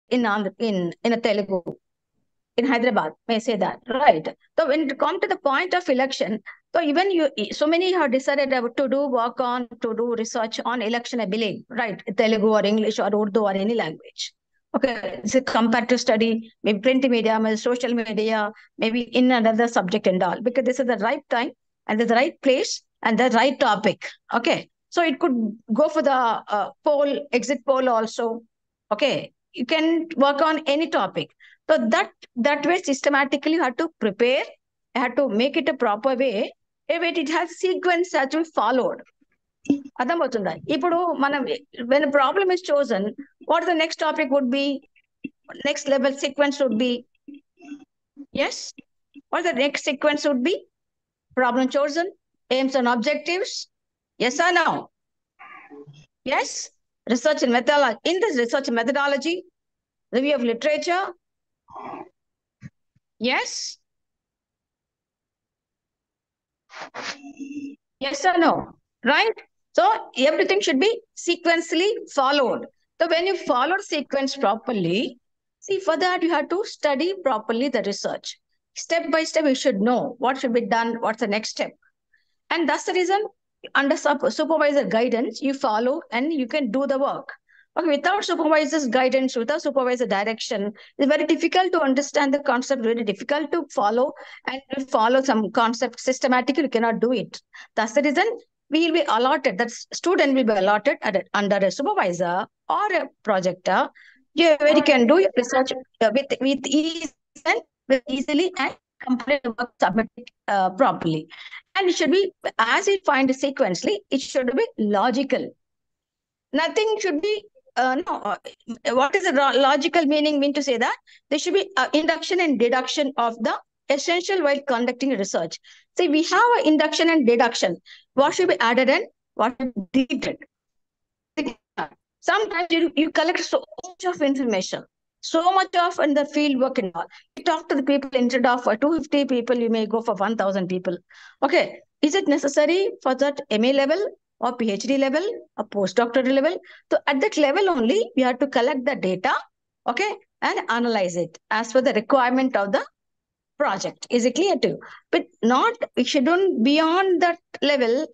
in a Telugu, in Hyderabad, may say that, right? So when it comes to the point of election, so even so many have decided to do research on election, I believe, right? Telugu or English or Urdu or any language. Okay, it's a comparative study, maybe print media, maybe social media, maybe in another subject and all, because this is the right time and the right place and the right topic. Okay, so it could go for the exit poll also. Okay, you can work on any topic. So that way systematically you have to prepare, you have to make it a proper way. It has sequence that we followed. అర్థమవుతుందా ఇప్పుడు మనం when a problem is chosen, what the next topic would be, next level sequence would be, yes, what the next sequence would be, problem chosen, aims and objectives, yes or no, yes, research and methodology, in this research methodology, review of literature, yes, yes or no, right? So everything should be sequentially followed. So when you follow sequence properly, see, for that you have to study properly the research. Step by step, you should know what should be done, what's the next step. And that's the reason under supervisor guidance, you follow and you can do the work. Okay, without supervisor's guidance, without supervisor direction, it's very difficult to understand the concept, very difficult to follow, and to follow some concept systematically, you cannot do it. That's the reason we will be allotted, that student will be allotted under a supervisor or a projector, where you can do your research with ease and with easily and complete the work, submit it properly. And it should be, as you find sequentially, it should be logical. Nothing should be, what is the logical mean to say that? There should be induction and deduction of the essential while conducting research. See, we have an induction and deduction. What should be added and what should be deleted? Sometimes you collect so much of information, so much of in the field work and all. You talk to the people, instead of 250 people, you may go for 1,000 people. Okay, is it necessary for that MA level or PhD level or postdoctoral level? So at that level only, we have to collect the data, okay, and analyze it as per the requirement of the project. Is it clear to you? But not, it shouldn't beyond that level,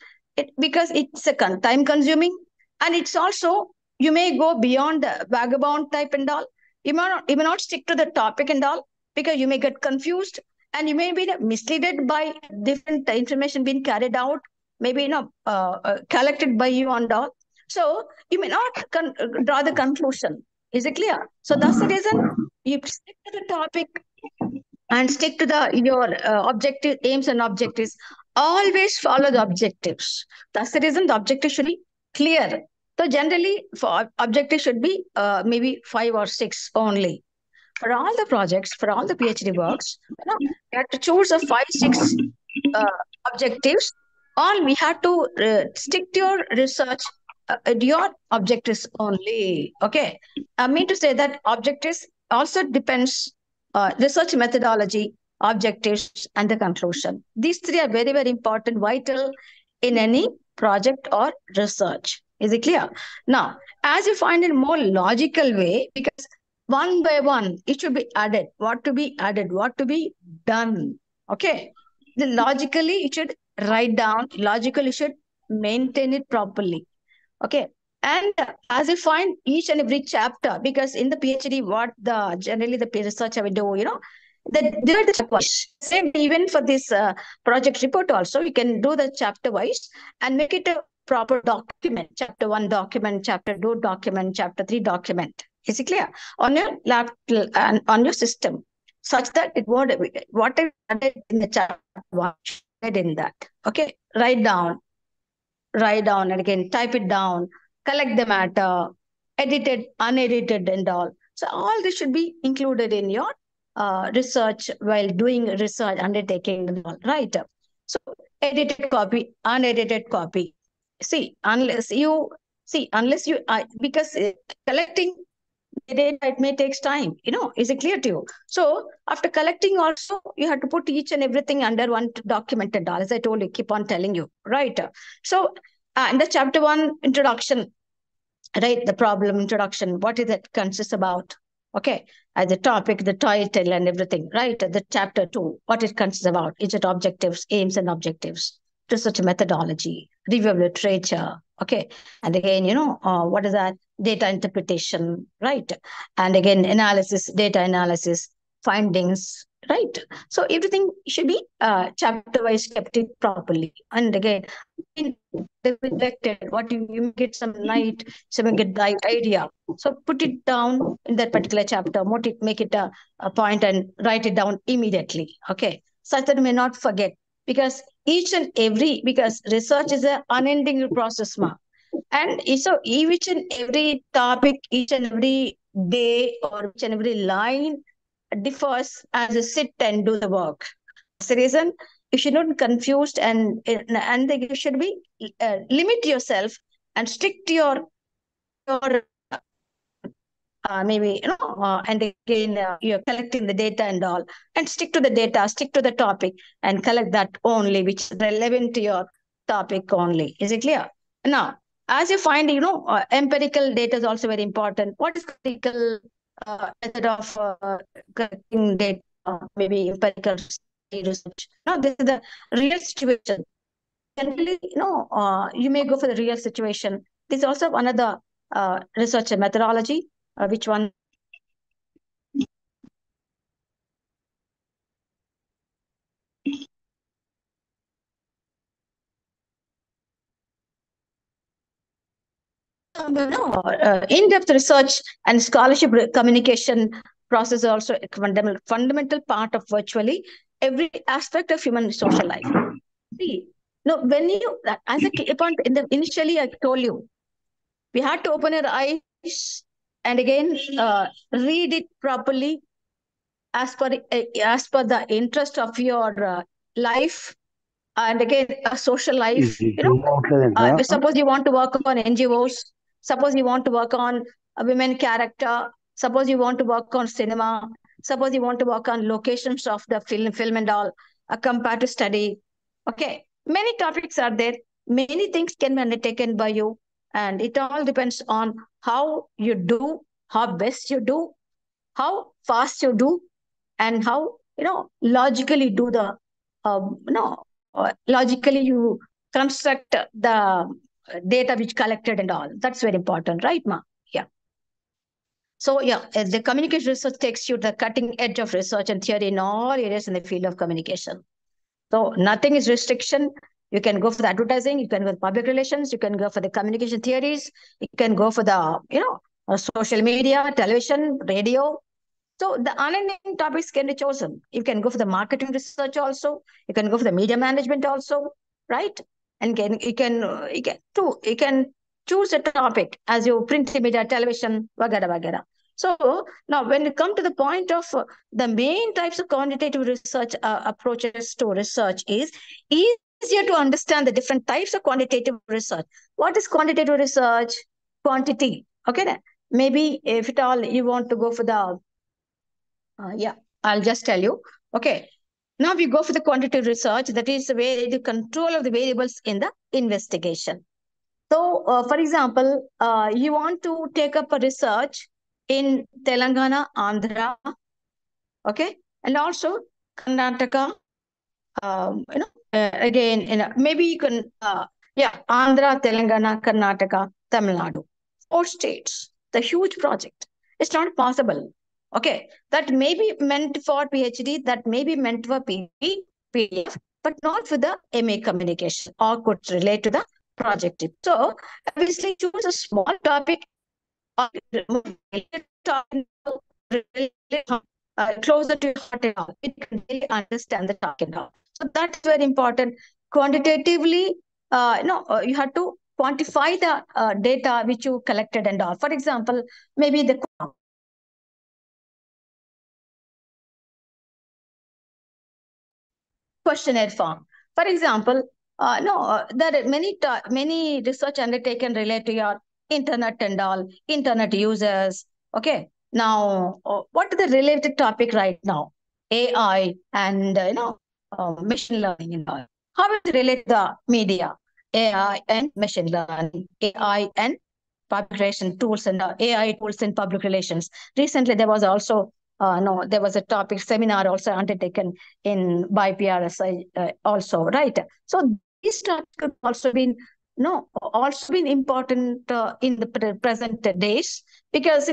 because it's a time consuming, and it's also, you may go beyond the vagabond type and all. You may not stick to the topic and all, because you may get confused and you may be misled by different information being carried out, maybe collected by you and all. So you may not draw the conclusion. Is it clear? So that's the reason you stick to the topic and stick to your objective aims and objectives. Always follow the objectives. That's the reason the objective should be clear. So generally, for objective should be maybe 5 or 6 only. For all the projects, for all the PhD works, you have to choose a 5, 6 objectives. All we have to stick to your research, your objectives only. Okay, I mean to say that objectives also depends research methodology, objectives, and the conclusion. These 3 are very, very important, vital in any project or research. Is it clear? Now, as you find in more logical way, because one by one, it should be added, what to be added, what to be done. Okay. Logically, it should write down, logically, you should maintain it properly. Okay. And as you find each and every chapter, because in the PhD, what generally the research I will do, divide the chapter wise. Same even for this project report also, you can do the chapter wise and make it a proper document. Chapter 1 document, chapter 2 document, chapter 3 document. Is it clear? On your laptop and on your system, such that it won't, whatever in the chapter 1, in that. Okay, write down and again type it down, collect the matter, edited, unedited, and all. So all this should be included in your research while doing research undertaking and all, right? So edited copy, unedited copy. See, unless you because collecting the data, it may takes time. Is it clear to you? So after collecting also, you have to put each and everything under one document and all. As I told you, keep on telling you, right? So in the chapter 1 introduction, right, the problem introduction, what is it consists about? Okay, as a topic, the title and everything, right? The chapter 2, what it consists about, is it objectives, aims and objectives, research methodology, review of literature, okay? And again, what is that? Data interpretation, right? And again, analysis, data analysis, findings, right? So everything should be chapter-wise kept it properly. And again, they rejected what you get some night, some get the idea. So put it down in that particular chapter, make it a point and write it down immediately. Okay. Such that you may not forget. Because because research is an unending process, ma. And so each and every topic, each and every day or each and every line differs as you sit and do the work. That's the reason you should not be confused and you should be limit yourself and stick to your maybe and again you're collecting the data and all, and stick to the data, stick to the topic, and collect that only which is relevant to your topic only. Is it clear? Now, as you find, empirical data is also very important. What is critical method of collecting data? Maybe empirical research. No, this is the real situation. Generally, you may go for the real situation. This is also another research methodology, which one in-depth research and scholarship communication process are also a fundamental part of virtually every aspect of human social life. See, when you, as a key point, initially I told you, we had to open your eyes and again read it properly as per the interest of your life, and again a social life. Suppose you want to work on NGOs, suppose you want to work on a women character, suppose you want to work on cinema, suppose you want to work on locations of the film and all, a comparative study. Okay, many topics are there, many things can be undertaken by you, and it all depends on how you do, how best you do, how fast you do, and how logically do the logically you construct the data which collected and all. That's very important, right, ma? Yeah. So yeah, the communication research takes you to the cutting edge of research and theory in all areas in the field of communication. So nothing is restriction. You can go for the advertising, you can go for public relations, you can go for the communication theories, you can go for the social media, television, radio. So the unending topics can be chosen. You can go for the marketing research also. You can go for the media management also, right? And you can choose a topic as your print media, television, vagara vagara. So now, when you come to the point of the main types of quantitative research approaches to research is easier to understand the different types of quantitative research. What is quantitative research? Quantity. Okay, then maybe if at all you want to go for the yeah, I'll just tell you. Okay. Now we go for the quantitative research, that is where the control of the variables in the investigation. So, for example, you want to take up a research in Telangana, Andhra, okay, and also Karnataka. Again, maybe you can, yeah, Andhra, Telangana, Karnataka, Tamil Nadu, 4 states. The huge project. It's not possible. Okay, that may be meant for PhD, that may be meant for PDF, but not for the MA communication or could relate to the project. So, obviously, choose a small topic or closer to your heart and all. It can really understand the topic and all. So that's very important. Quantitatively, you have to quantify the data which you collected and all. For example, maybe the questionnaire form. For example, there are many research undertaken relate to your internet and all, internet users. Okay, now what is the related topic right now? AI and machine learning and all. How is it related to the media? AI and machine learning, AI and public relation tools and AI tools in public relations. Recently, there was also there was a topic seminar also undertaken by PRSI also, right? So these topics could also been also been important in the present days, because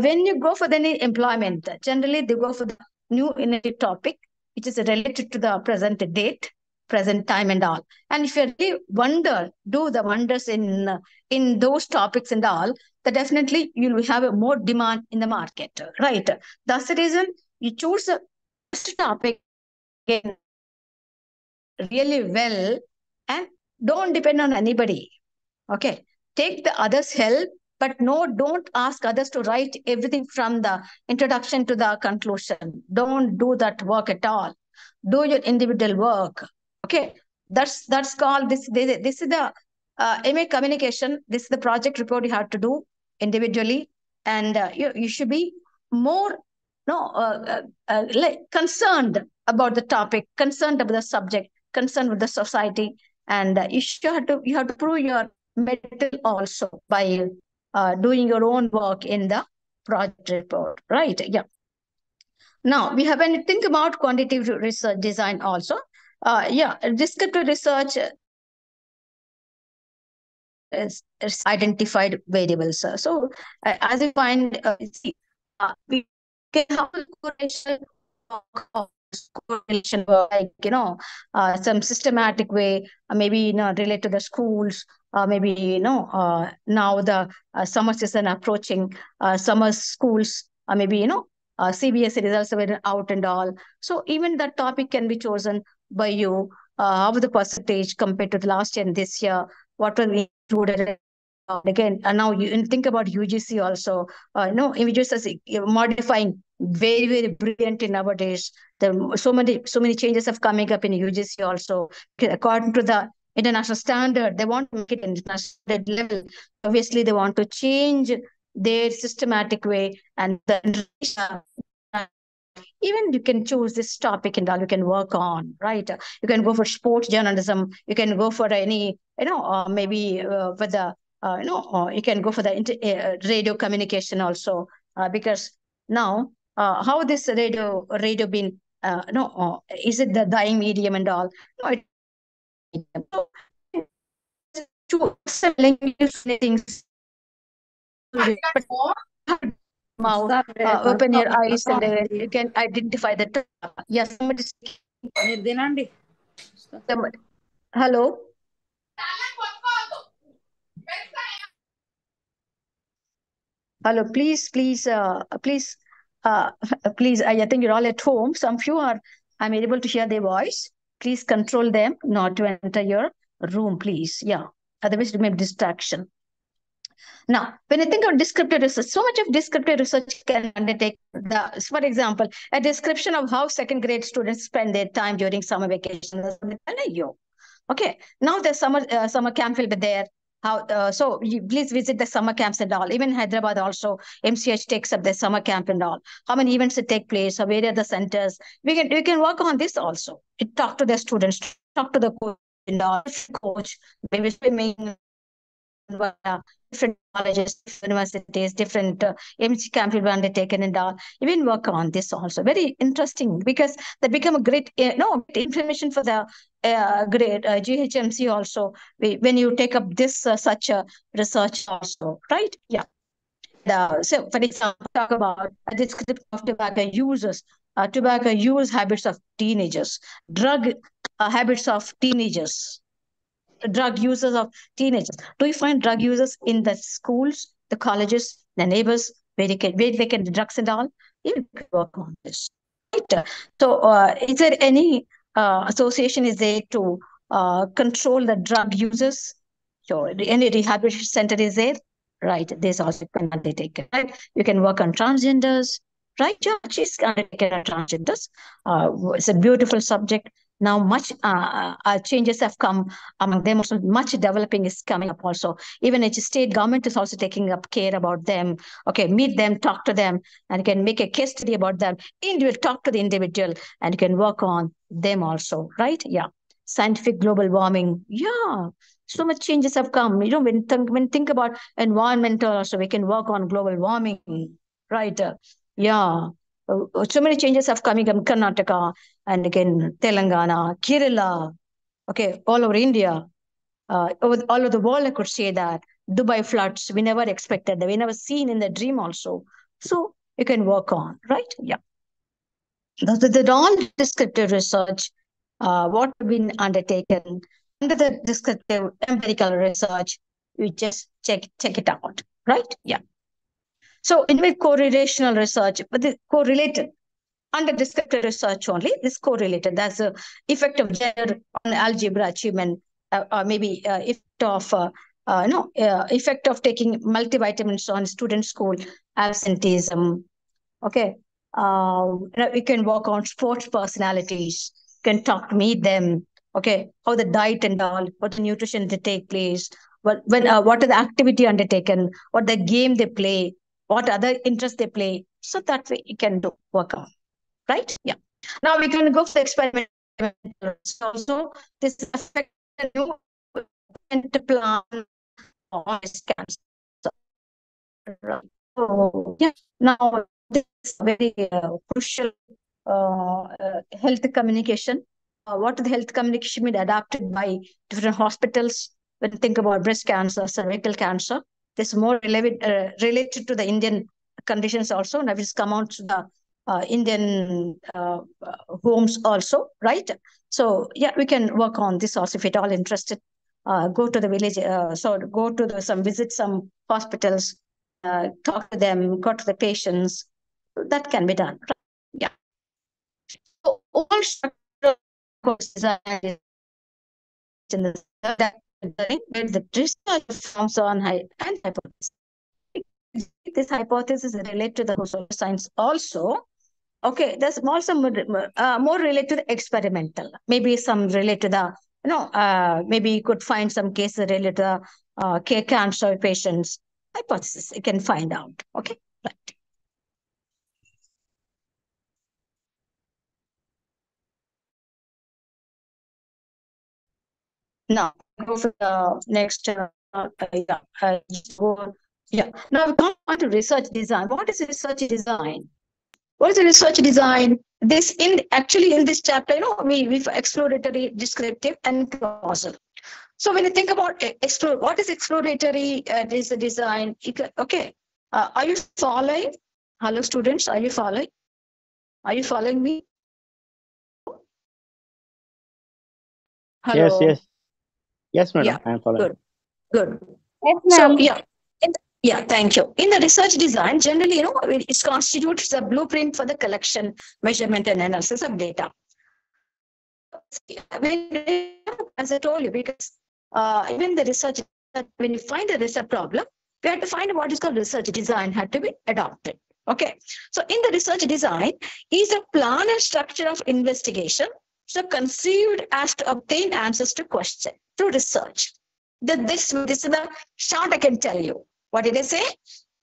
when you go for any employment, generally they go for the new innovative topic which is related to the present date, present time and all. And if you really do the wonders in those topics and all, then definitely you will have a more demand in the market, right? That's the reason you choose a first topic again really well, and don't depend on anybody. Okay, take the others' help, but no, don't ask others to write everything from the introduction to the conclusion. Don't do that work at all. Do your individual work. Okay, that's called this. This is the MA communication. This is the project report you have to do individually, and you should be more like concerned about the topic, concerned about the subject, concerned with the society, and you have to prove your metal also by doing your own work in the project report, right? Yeah. Now we have, when you think about quantitative research design also, descriptive research is identified variables. So as you find, we can have a correlation work, like some systematic way, maybe relate to the schools, maybe now the summer season approaching, summer schools, maybe CBSE results are out and all. So even that topic can be chosen by you. How the percentage compared to the last year and this year, what were included. Again, and now you think about UGC also. UGC is modifying, very very brilliant in nowadays. So many changes have coming up in UGC also. According to the international standard, they want to make it international level. Obviously, they want to change their systematic way, and even you can choose this topic and all you can work on, right? You can go for sports journalism. You can go for any, maybe for the, you can go for the radio communication also, because now how this radio been, is it the dying medium and all? No, to some language things, mouth, open your eyes, and you can identify the. Yes, somebody. Hello. Hello, please, please, please. I think you're all at home. Some few are. I'm able to hear their voice. Please control them not to enter your room, please. Yeah. Otherwise, it may be distraction. Now, when I think of descriptive research, so much of descriptive research can undertake. For example, a description of how second grade students spend their time during summer vacation. Okay, now the summer camp will be there. So you please visit the summer camps and all. Even in Hyderabad also, MCH takes up the summer camp and all. How many events it take place? Or where are the centers? We can work on this also. Talk to the students, talk to the coach and all. Coach, maybe swimming, different colleges, universities, different MC camp will be undertaken and all. Even work on this also. Very interesting, because they become a great, information for the great GHMC also. When you take up this such a research also, right? Yeah. So, for example, talk about a description of tobacco users, tobacco use habits of teenagers, drug habits of teenagers, drug users of teenagers. Do you find drug users in the schools, the colleges, the neighbors, where they can drugs and all? You can work on this. Right? So, is there any association is there to control the drug users? Sure. Any rehabilitation center is there? Right. This also can undertake. Right. You can work on transgenders. Right. Yeah, she's undertaken on transgenders. It's a beautiful subject. Now, much changes have come among them. Also, much developing is coming up. Also, even the state government is also taking up care about them. Okay, meet them, talk to them, and you can make a case study about them. Individual, talk to the individual, and you can work on them also. Right? Yeah. scientific global warming. Yeah, so much changes have come. When think about environmental, also we can work on global warming, right? Yeah, so many changes have come in Karnataka and again Telangana, Kerala. Okay, all over India, all over the world. I could say that Dubai floods we never expected, that we never seen in the dream also. So you can work on, right? Yeah. The all descriptive research, what have been undertaken under the descriptive empirical research, you just check it out, right? Yeah. So in with correlational research, but the correlated under descriptive research only, this correlated. That's the effect of gender on algebra achievement, or maybe effect of taking multivitamins on student school absenteeism. Okay. We can work on sports personalities, can talk to meet them. Okay. How the diet and all, what the nutrition they take place, what are the activity undertaken, what the game they play, what other interests they play. So that way you can do work on, right? Yeah. Now we can go for the experiment. So this affect the new plan on scans. Right. So yeah, now this is very crucial health communication. What the health communication been adapted by different hospitals when you think about breast cancer, cervical cancer. This is more related to the Indian conditions also. Now it's come out to the Indian homes also, right? So yeah, we can work on this also if at all interested. Go to the village, so go to some visit some hospitals, talk to them, go to the patients. That can be done. Right? Yeah. So all structural course design is in where the research forms on and hypothesis. This hypothesis is related to the social science also. Okay, there's also more related to the experimental. Maybe some related to the, maybe you could find some cases related to cancer patients. Hypothesis, you can find out. Okay, right. Now, go for the next. Yeah, go. Yeah. Now we come on to research design. What is research design? What is a research design? This in this chapter, we've exploratory, descriptive, and causal. So when you think about explore, what is exploratory design? Okay, are you following? Hello, students, are you following? Are you following me? Yes, Hello. yes, yes, Yeah. madam. I am following. Good. Good. Yes, So ma'am. yeah. Yeah, thank you. In the research design, generally, it constitutes a blueprint for the collection, measurement, and analysis of data. As I told you, because even the research, when you find a research problem, we have to find what is called research design had to be adopted. Okay. So in the research design is a plan and structure of investigation, so conceived as to obtain answers to questions through research. This is the short I can tell you. What did I say?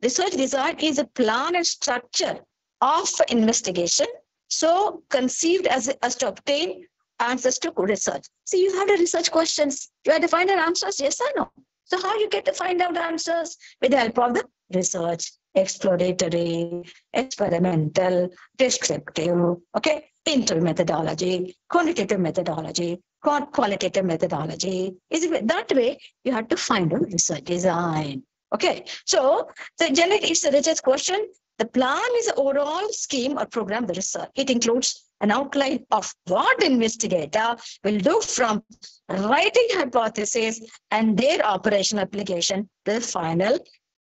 Research design is a plan and structure of investigation, so conceived as to obtain answers to research. See, you have the research questions. You have to find out answers, yes or no. So how you get to find out answers? With the help of the research, exploratory, experimental, descriptive, okay, internal methodology, quantitative methodology, qualitative methodology. Is it that way you have to find out research design? Okay, so generally it's a research question. The plan is an overall scheme or program of the research. It includes an outline of what the investigator will do from writing hypothesis and their operational application to the final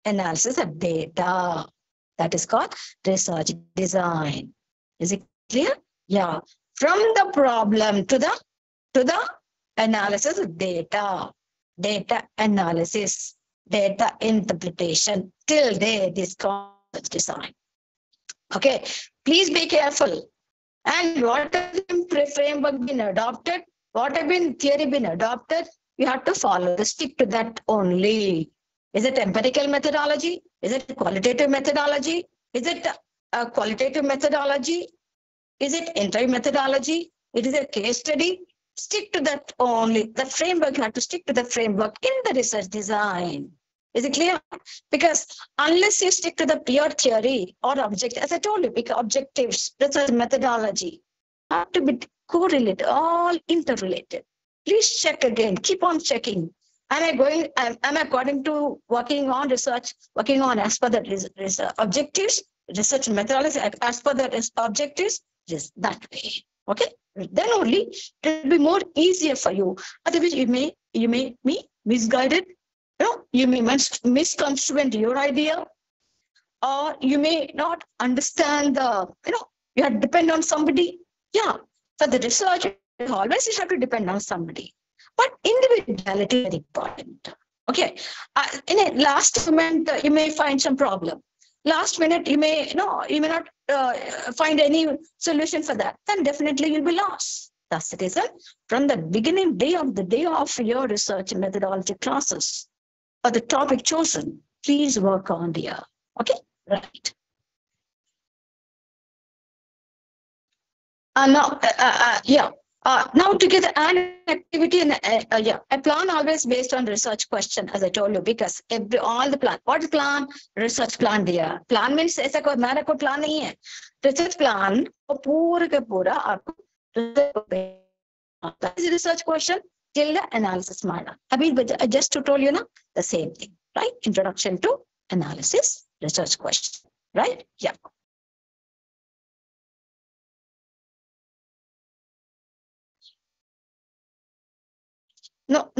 analysis of data. That is called research design. Is it clear? Yeah. From the problem to the analysis of data, data analysis, data interpretation, till there this called design. Okay, please be careful. And what has been framework been adopted, what have been theory been adopted, you have to follow the stick to that only. Is it empirical methodology? Is it qualitative methodology? Is it a qualitative methodology? Is it entire methodology? It is a case study. stick to that only. The framework, you have to stick to the framework in the research design. Is it clear? Because unless you stick to the pure theory or object, as I told you, because objectives, research methodology have to be correlated, all interrelated. Please check again. Keep on checking. Am I according to working on research, working on as per the research objectives, research methodology as per the objectives, just that way. Okay? Then only it will be more easier for you. Otherwise, you may be misguided. You may misconstrue your idea, or you may not understand you have to depend on somebody. Yeah, for the research, always you have to depend on somebody. But individuality is very important. Okay, in a last moment, you may find some problem. Last minute, you may not find any solution for that. Then definitely you'll be lost. That's the reason. From the beginning day of your research methodology classes, or the topic chosen, please work on here. Okay, right. Now to get an activity and a plan always based on research question, as I told you, because all the plan. What is plan? Research plan दिया. Plan means ऐसा कोई मेरा कोई plan नहीं है. Research plan पूरा का पूरा आपको that is research question till the analysis माना. I just to told you ना the same thing, right? Introduction to analysis, research question, right? Yeah. No.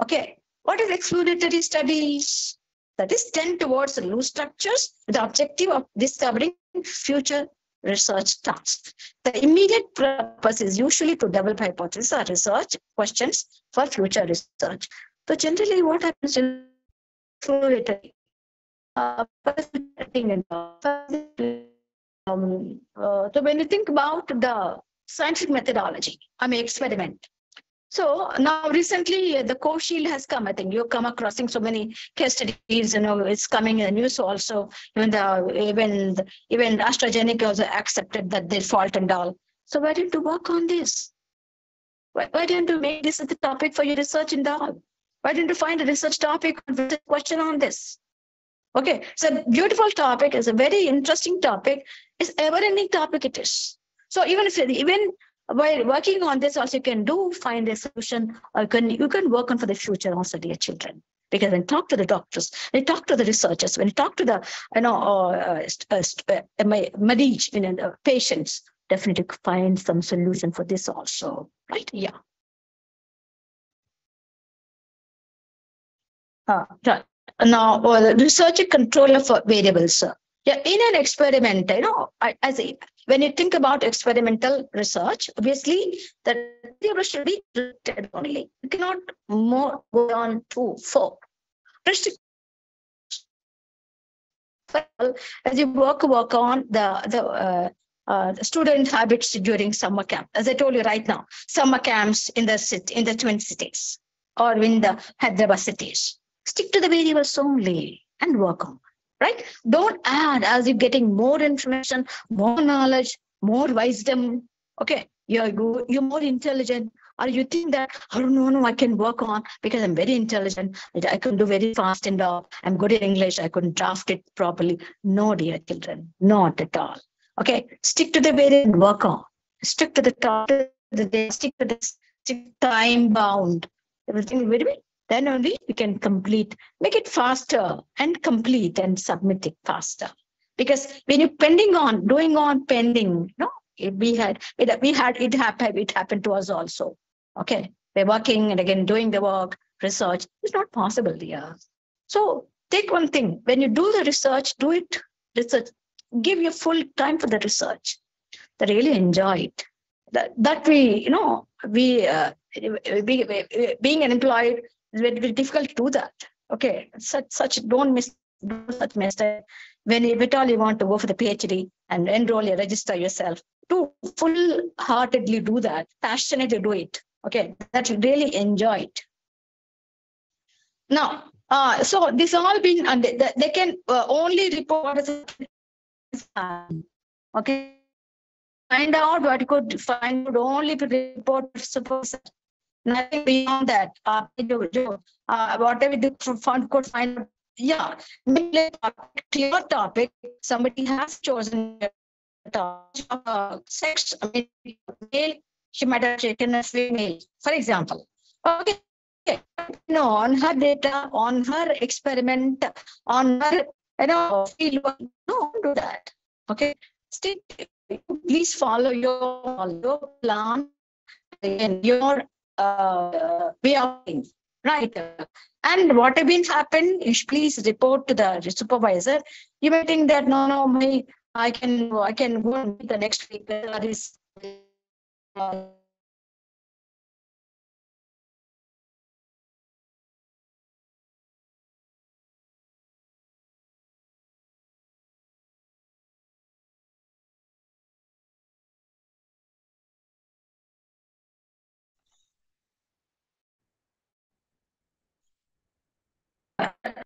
Okay. What is exploratory studies? That is tend towards loose structures with the objective of discovering future research tasks. The immediate purpose is usually to develop hypotheses or research questions for future research. So generally what happens in exploratory so when you think about the scientific methodology, experiment. So now recently the co-shield has come. I think you've come across so many case studies, it's coming in the news also. Even AstraZeneca also accepted that they fault and all. So why didn't you work on this? Why didn't you make this as the topic for your research and all? Why didn't you find a research topic with a question on this? Okay, so beautiful topic, is a very interesting topic. It's ever-ending topic it is. So even while working on this, also you can find a solution, or you can work on for the future also, dear children. Because when you talk to the doctors, when you talk to the researchers, when you talk to the patients, definitely find some solution for this also, right? Yeah. Right. Now, the research controller for variables. Yeah, in an experiment, when you think about experimental research, obviously the variable should be restricted only. You cannot more go on to 4. Restrict. As you work on the student habits during summer camp, as I told you right now, summer camps in the Twin Cities or in the Hyderabad cities. Stick to the variables only and work on, right? Don't add as you're getting more information, more knowledge, more wisdom. Okay, you're more intelligent, or you think that, oh no, I can work on because I'm very intelligent. I can do very fast and all. I'm good in English. I couldn't draft it properly. No, dear children, not at all. Okay, stick to the variable and work on. Stick to the topic. Stick to the time bound. Everything very well. Then only we can complete, make it faster and complete and submit it faster. Because when you're pending, it happened to us also. Okay, we're working and again doing the work, research. It's not possible here. So take one thing, when you do the research, do it, research, give your full time for the research. They really enjoy it. That being an employee, it's very difficult to do that. Okay, don't miss such mistake. When if at all you want to go for the PhD and enroll, you register yourself, to full-heartedly do that, passionately do it. Okay, that you really enjoy it. Now, so this all been, and they can only report as Okay. Find out what you could find out only if you report to supervisor. Nothing beyond that. Whatever you found could find out. Yeah, maybe topic to your topic. Somebody has chosen sex. I mean, male. She might have taken a female, for example. Okay, no, on her data, on her experiment, on her field work. No, don't do that. Okay, still, please follow your plan and your way of thinking. Right. And what have been happened, you should please report to the supervisor. You may think that no, I can go and meet the next speaker or is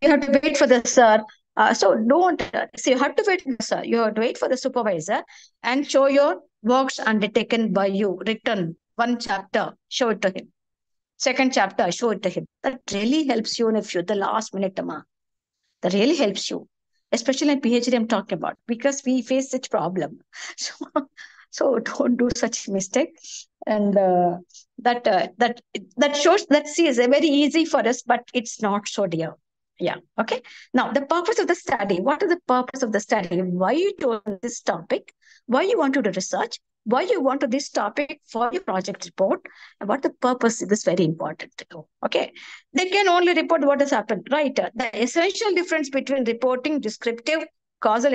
you have to wait for the sir. So don't see. You have to wait for the sir. You have to wait for the supervisor and show your works undertaken by you. Written one chapter, show it to him. Second chapter, show it to him. That really helps you in a few the last minute, Amma. That really helps you, especially in PhD. I'm talking about because we face such problem. So, so don't do such mistake. And that shows that see is very easy for us, but it's not so dear. Yeah. Okay. Now the purpose of the study. What is the purpose of the study? Why you chose this topic? Why you want to do research? Why you want to this topic for your project report? And what the purpose is very important to know. Okay. They can only report what has happened, right? The essential difference between reporting descriptive, causal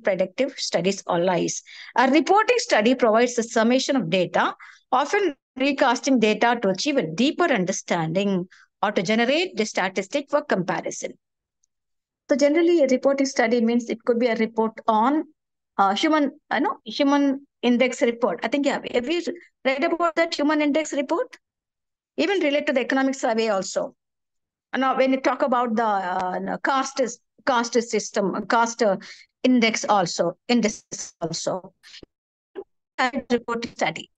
predictive studies or lies. A reporting study provides a summation of data, often recasting data to achieve a deeper understanding or to generate the statistic for comparison. So generally, a reporting study means it could be a report on human index report. I think, yeah, have you read about that human index report? Even related to the economic survey also. Now, when you talk about the caste system, caste indices also, reporting study,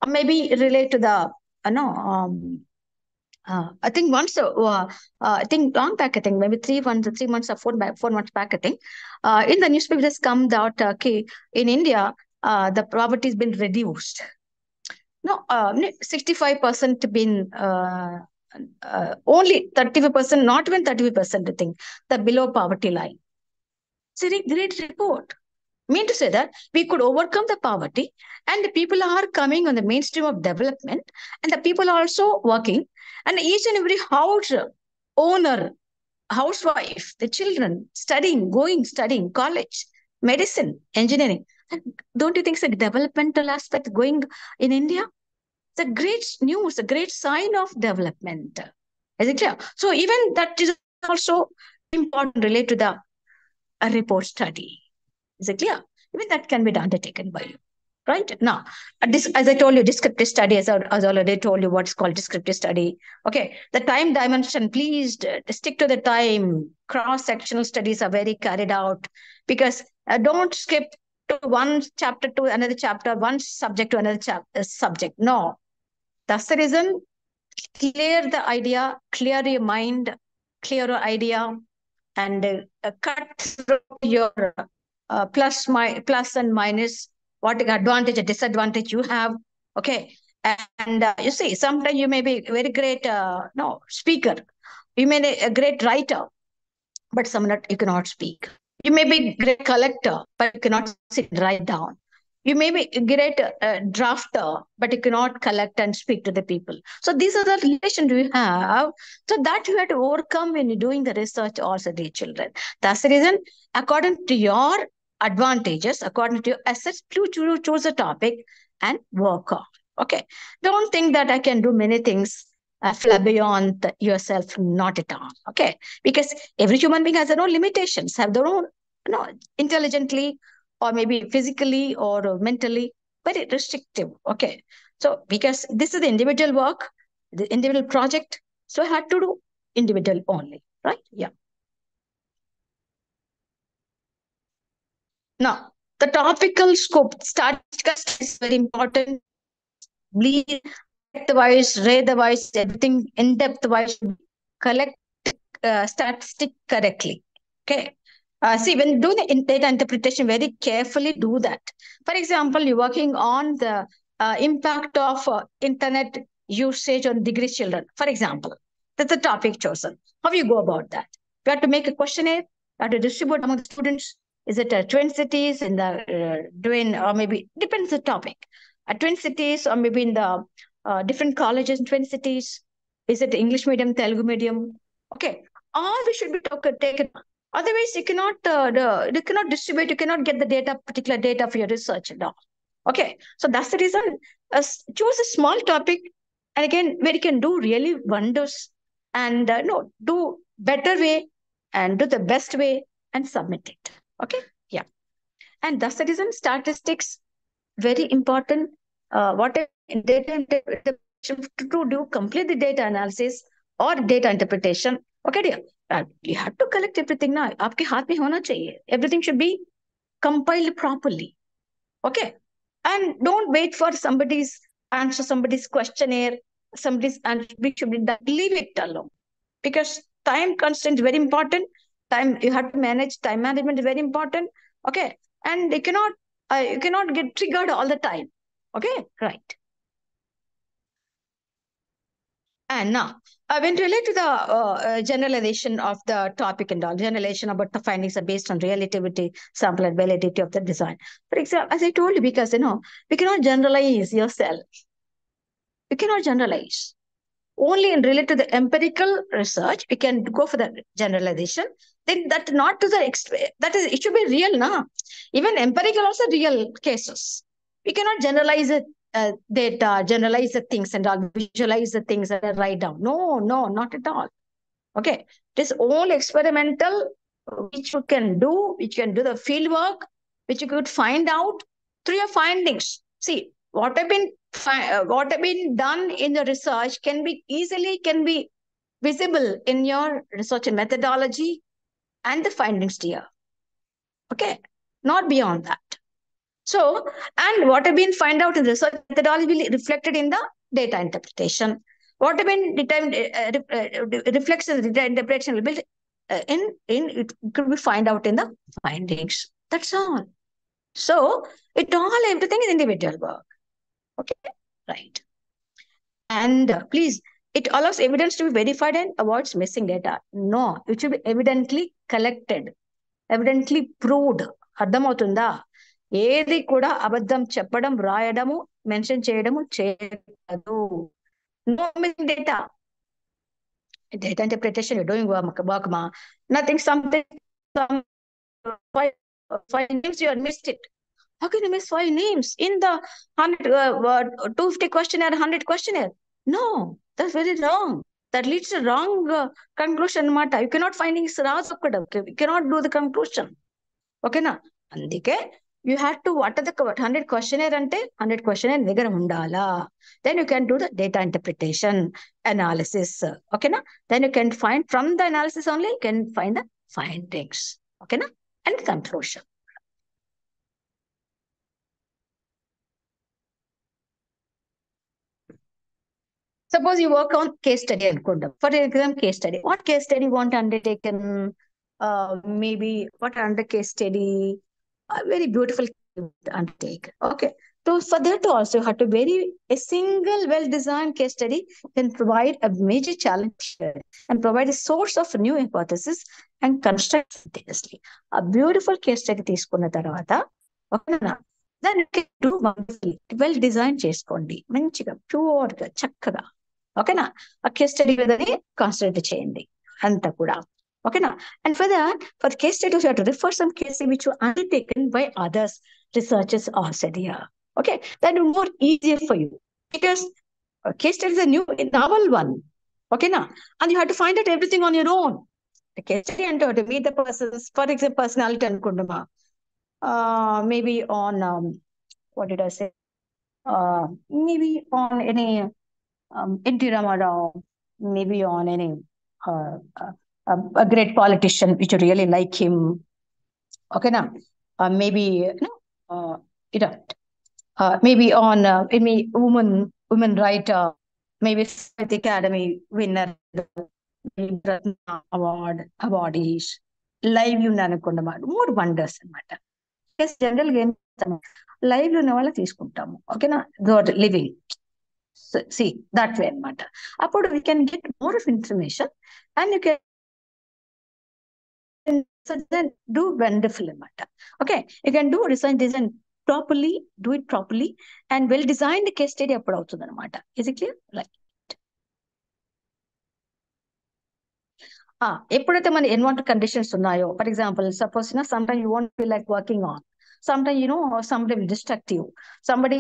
or maybe relate to the no. I think I think long back, I think maybe 3 months or 4 months back, I think, in the newspaper has come out, okay, in India, the poverty has been reduced. No, 65% been only 35%, not even 35%, I think, the below poverty line. It's a great report. Mean to say that we could overcome the poverty and the people are coming on the mainstream of development and the people are also working and each and every house owner, housewife, the children studying college, medicine, engineering. Don't you think it's a developmental aspect going in India? It's a great news, a great sign of development. Is it clear? So even that is also important related to the a report study. Is it clear? Even that can be undertaken by you. Right now, this, as I told you, descriptive study, as I already told you, what's called descriptive study. Okay, the time dimension, please stick to the time. Cross-sectional studies are very carried out because don't skip to one chapter to another chapter, one subject to another subject. No, that's the reason. Clear the idea, clear your mind, clear your idea, and cut through your plus and minus, what advantage and disadvantage you have. Okay. And you see, sometimes you may be very great no speaker. You may be a great writer, but some not you cannot speak. You may be a great collector, but you cannot sit and write down. You may be a great drafter, but you cannot collect and speak to the people. So these are the relations we have. So that you have to overcome when you're doing the research also, dear children. That's the reason, according to your advantages, according to your assets, choose a topic and work on. Okay. Don't think that I can do many things fly beyond yourself. Not at all. Okay. Because every human being has their own limitations, have their own, intelligently or maybe physically or mentally, very restrictive. Okay. So because this is the individual work, the individual project, so I had to do individual only, right? Yeah. Now, The topical scope, statistical is very important. Bleed, the wise, read the wise, everything in depth wise, collect statistic correctly. Okay. See, when you do the data interpretation, very carefully do that. For example, you're working on the impact of internet usage on degree children. For example, that's the topic chosen. How you go about that? You have to make a questionnaire. You have to distribute among the students. Is it twin cities in the twin, or maybe depends the topic. Twin cities, or maybe in the different colleges in twin cities. Is it English medium, Telugu medium? Okay, all we should be taken. Otherwise, you cannot distribute, you cannot get the data, particular data for your research and all. Okay, so that's the reason. Choose a small topic, and again, where you can do really wonders, and no, do better way, and do the best way, and submit it. Okay, yeah, and that's the reason statistics very important. What data interpretation to do complete the data analysis or data interpretation. Okay, dear. You have to collect everything now. आपके हाथ में होना चाहिए. Everything should be compiled properly. Okay, and don't wait for somebody's answer, somebody's questionnaire, somebody's answer. We should be done. Leave it alone, because time constraint is very important. Time you have to manage. Time management is very important. Okay, and you cannot get triggered all the time. Okay, right. And now, when relate to the generalization of the topic and all, generalization about the findings are based on relativity, sample, and validity of the design. For example, as I told you, because we cannot generalize yourself. You cannot generalize. Only in relate to the empirical research, we can go for the generalization. Then that not to the that is, it should be real now. Even empirical also real cases. We cannot generalize it. Data, generalize the things and all, visualize the things and write down. No, not at all. Okay, it is all experimental, which you can do, which you can do the field work, which you could find out through your findings. See, what have been done in the research can be visible in your research and methodology and the findings here. Okay, not beyond that. So, and what have been found out in research methodology will be reflected in the data interpretation. What have been determined, reflects in the data interpretation will be it could be find out in the findings. That's all. So, everything is individual work. Okay, right. And please, it allows evidence to be verified and avoids missing data. No, it should be evidently collected, evidently proved. అర్థమవుతుందా? ఏది కూడా అబద్ధం చెప్పడం, రాయడము, mention చేయడము చేయదు. No missing data. Data interpretation, you're doing work, ma. Nothing, something, five names, you have missed it. How can you miss 5 names in the 250 questionnaire, 100 questionnaire? No, that's very wrong. That leads to wrong conclusion. You cannot findings రాదు అక్కడ. You cannot do the conclusion. ఓకేనా? అందుకే you have to, what are the 100 questionnaire అంటే 100 questionnaire దగ్గర ఉండాలా. Then you can do the data interpretation analysis. ఓకేనా? Then you can find from the analysis only, you can find the findings. ఓకేనా? And conclusion. Suppose you work on case study and for example, case study. What case study you want undertaken? Maybe what under case study? A very beautiful undertake. Okay. So for that also you have to a single well-designed case study can provide a major challenge and provide a source of new hypothesis and construct simultaneously. A beautiful case study తీసుకున్న తర్వాత ఓకేనా, then you can do wonderfully. Well designed చేసుకోండి మంచిగా pure గా చక్కగా. ఓకేనా? ఆ case study మీదనే కాన్సన్ట్రేట్ చేయండి అంతా కూడా. ఓకేనా? And for that, for the case studies, you have to refer some cases which were undertaken by others, researchers or said here. Okay, that will be more easier for you because case study is a new novel one. Okay, now, and you have to find out everything on your own. The case study and to meet the persons, for example, personality and kundama. Maybe on what did I say? Maybe on any N.T. Ramarao, maybe on any a great politician which you really like him. Okay, now maybe you know, maybe on maybe women right, maybe Sahityaka Academy winner, Ratna awardees, live ఉన్నారనుకోండి more wonders అనమాట. General గా ఏం live లో ఉన్న వాళ్ళని తీసుకుంటాము, ఓకేనా, living see that way అనమాట. అప్పుడు we can get more of information and you can do wonderful అనమాట. Okay, you can do design properly, do it properly and well designed case study అప్పుడు అవుతుంది అనమాట. Is it clear? రైట్. ఎప్పుడైతే మన ఎన్వాంట్ conditions ఉన్నాయో, for example suppose some time you want feel like working on, some time somebody will distract you, somebody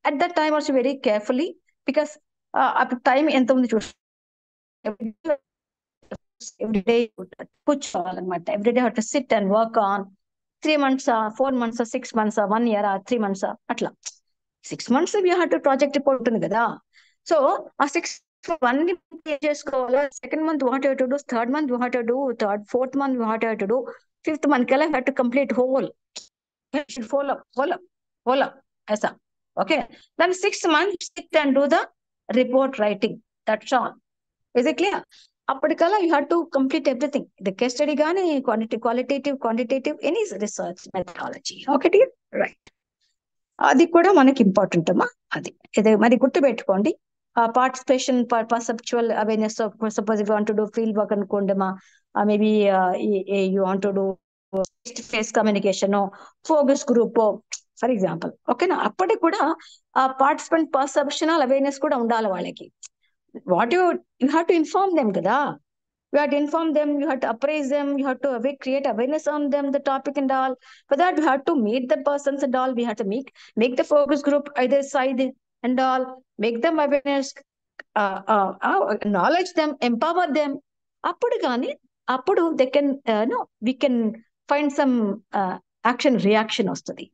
at that time also very carefully, because అప్పుడు time ఎంత ఉంది చూసి everyday కూర్చోవాలన్నమాట. Everyday have to sit and work on 3 months, 4 months, 6 months, 1 year, 3 months అట్లా. 6 months we have to project report ఉంటుంది కదా. So ఆ 1 చేసుకోవాలా, second month what to do, third month what to do, fourth month what to do, fifth month కల్లా have to complete whole follow ऐसा. Okay, then 6 months sit and do the report writing, that's all. Is it clear? అప్పటికల్లా you have to complete everything, the case study కానీ qualitative any research methodology. Okay, right. అది కూడా మనకి important అమ్మా. అది ఇది మరి గుర్తు పెట్టుకోండి. Participation, perceptual awareness. Suppose you want to do field work అనుకోండమ్మా, maybe you want to do face communication, focus group for example, ఓకేనా. అప్పటికి కూడా ఆ పార్టిసిపెంట్ పర్సెప్షనల్ అవేర్నెస్ కూడా ఉండాలి వాళ్ళకి. What you have to inform them కదా. You have to inform them, you have to appraise them, you have to create awareness on them, the topic and all. For that, you have to meet the persons and all. We have to make the focus group either side and all, make them awareness, knowledge them, empower them. అప్పుడు కానీ అప్పుడు they can we can find some action reaction వస్తుంది.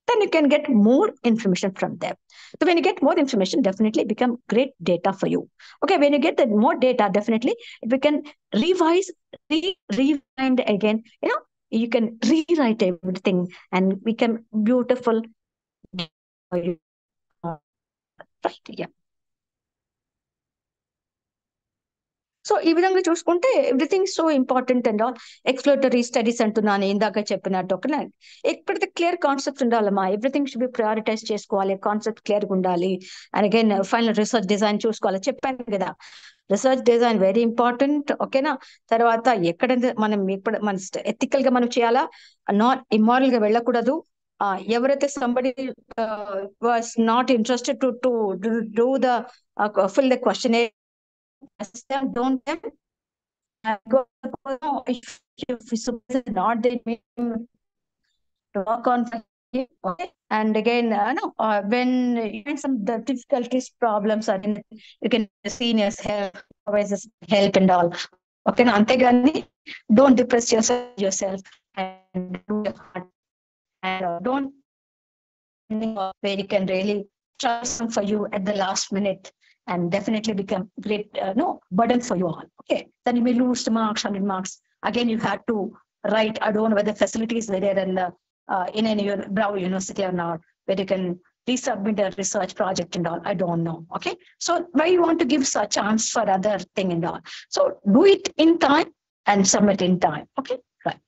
Then you can get more information from them. So when you get more information, definitely become great data for you. Okay, when you get the more data, definitely we can revise, rewind again. You can rewrite everything and become beautiful. Right? Yeah. So ఈ విధంగా చూసుకుంటే everything so important and all. Exploratory studies అంటున్నాను ఇందాక చెప్పినట్టు. ఒక ఎప్పుడైతే clear concept ఉండాలమ్మా, everything should be prioritise చేసుకోవాలి, కాన్సెప్ట్ క్లియర్ గా ఉండాలి. And again final research design చూసుకోవాలి, చెప్పాను కదా. రిసర్చ్ డిజైన్ వెరీ ఇంపార్టెంట్, ఓకేనా. తర్వాత ఎక్కడైతే మనం ఇప్పుడు మన ఎథికల్ గా మనం చేయాలా, నాట్ ఇమ్మారల్ గా వెళ్ళకూడదు. ఎవరైతే somebody was not interested to do the fill the question, don't them go, if not they work on, okay. And again when you find some the difficulties, problems are in, you can seniors help, supervisors help and all, okay. Antegani don't depress yourself and do your part, and don't where you can really try some for you at the last minute and definitely become great burden for you all. Okay, then you may lose the marks, 100 marks. Again, you have to write. I don't know whether facilities are there in any Bravo University or not, where you can resubmit a research project and all. I don't know. Okay, so why you want to give such chance for other thing and all? So do it in time and submit in time. Okay, right.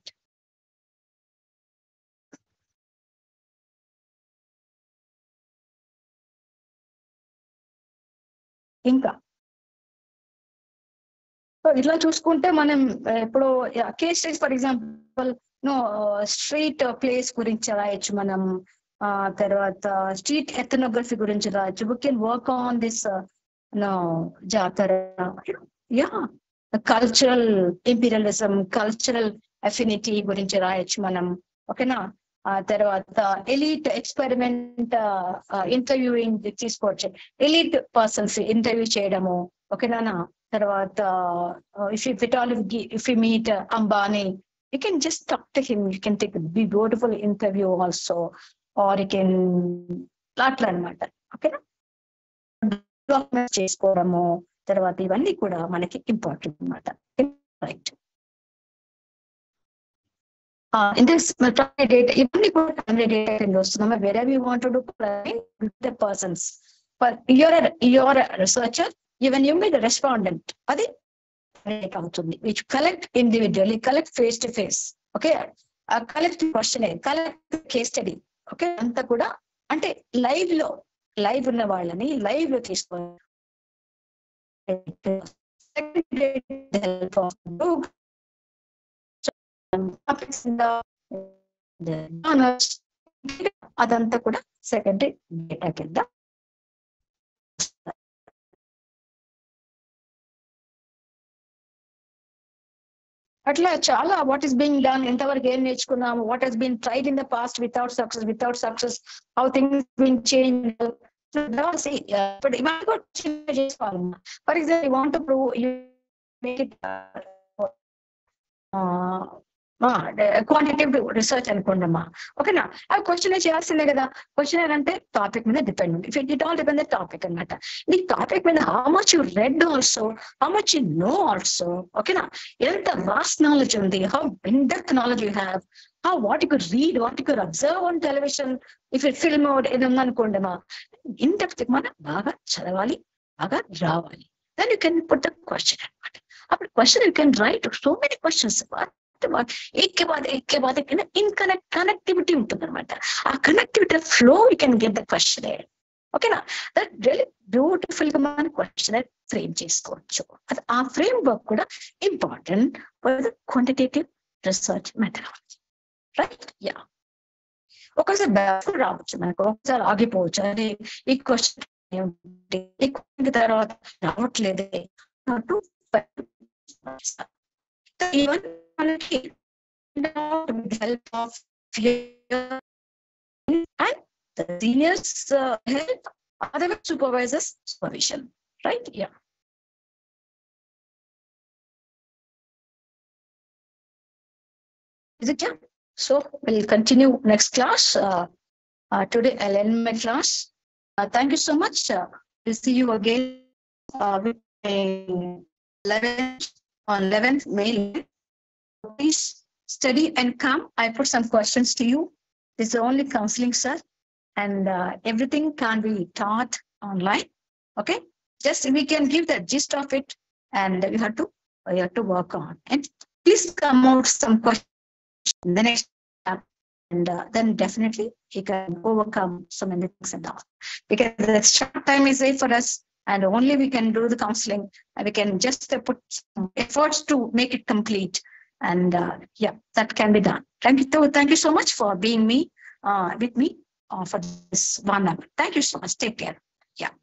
ఇంకా so ఇట్లా చూసుకుంటే మనం ఇప్పుడు case studies, for example street place గురించి రాయొచ్చు మనం. తర్వాత street ఎథనోగ్రఫీ గురించి రాయొచ్చు. We can work on this జాతర, కల్చరల్ ఇంపీరియలిజం, కల్చరల్ అఫినిటీ గురించి రాయొచ్చు మనం, ఓకేనా. తర్వాత ఎలీట్ ఎక్స్పెరిమెంట్ ఇంటర్వ్యూయింగ్ తీసుకోవచ్చు, ఎలీట్ పర్సన్స్ ఇంటర్వ్యూ చేయడము, ఓకేనా. తర్వాత if you meet Ambani, you can just talk to him, you can take a beautiful interview also, or you can అట్లా అనమాట, ఓకేనా. చేసుకోవడము, తర్వాత ఇవన్నీ కూడా మనకి ఇంపార్టెంట్ అనమాట. Right. in this primary data, even primary data కింద వస్తున్నామా, wherever you want to do the persons. But you're a researcher, even you be the respondent. అది data అవుతుంది, which collect individually, collect face to face. Okay, collect questionnaire, collect case study. Okay, అంతా కూడా అంటే live ఉన్న వాళ్ళని live లో తీసుకొని అదంతా కూడా సెకండరీ డేటా కింద. అట్లా చాలా వాట్ ఈస్ బీయింగ్ డన్, ఎంతవరకు ఏం నేర్చుకున్నాము, what has been tried in the past without success, how things been change. ఇప్పుడు ఇవన్నీ కూడా చేసుకోవాలమ్మా. For example, you want to prove you make it quantitative research అనుకోండమ్మా. ఓకేనా, అవి క్వశ్చన్ చేయాల్సిందే కదా. క్వశ్చన్ అంటే టాపిక్ మీద డిపెండ్ ఉంది. ఇట్ ఆల్ డిపెండ్ టాపిక్ అనమాట. నీ టాపిక్ మీద how much you read also, how much you know also. ఓకేనా, ఎంత వాస్ట్ నాలెడ్జ్ ఉంది, how in depth knowledge you have, how what you could read, what you could observe on television, if it film ఇది ఉందనుకోండమ్మా. In depth మనం బాగా చదవాలి, బాగా రావాలి. Then you can put the question అనమాట. అప్పుడు question you can write so many questions. Connectivity ఉంటుంది అనమాట. ఆ connectivity flow you can get the question. ఓకేనా, దట్ రియల్లీ బ్యూటిఫుల్ గా మనం క్వశ్చన్ ఫ్రేమ్ చేసుకోవచ్చు. అది ఆ ఫ్రేమ్ వర్క్ కూడా important for the quantitative research methodology. Right, yeah. ఒకసారి బ్యాక్ రావచ్చు మనకు, ఒకసారి ఆగిపోవచ్చు. అదే ఈ క్వశ్చన్ తర్వాత రావట్లేదే. Even with the help of fear and the seniors help, other supervisors supervision. Right, yeah. Is it, yeah? So we'll continue next class. Today I'll end my class. Thank you so much. We'll see you again with 11th May. Please study and come. I put some questions to you. This is only counseling, sir, and everything can be taught online. Okay, just we can give the gist of it, and you have to work on. And please come out some questions in the next time, and then definitely you can overcome so many things and all. Because the short time is there for us, and only we can do the counseling, and we can just put some efforts to make it complete. And yeah, that can be done. Thank you so much for being with me for this 1 hour. Thank you so much. Take care. Yeah.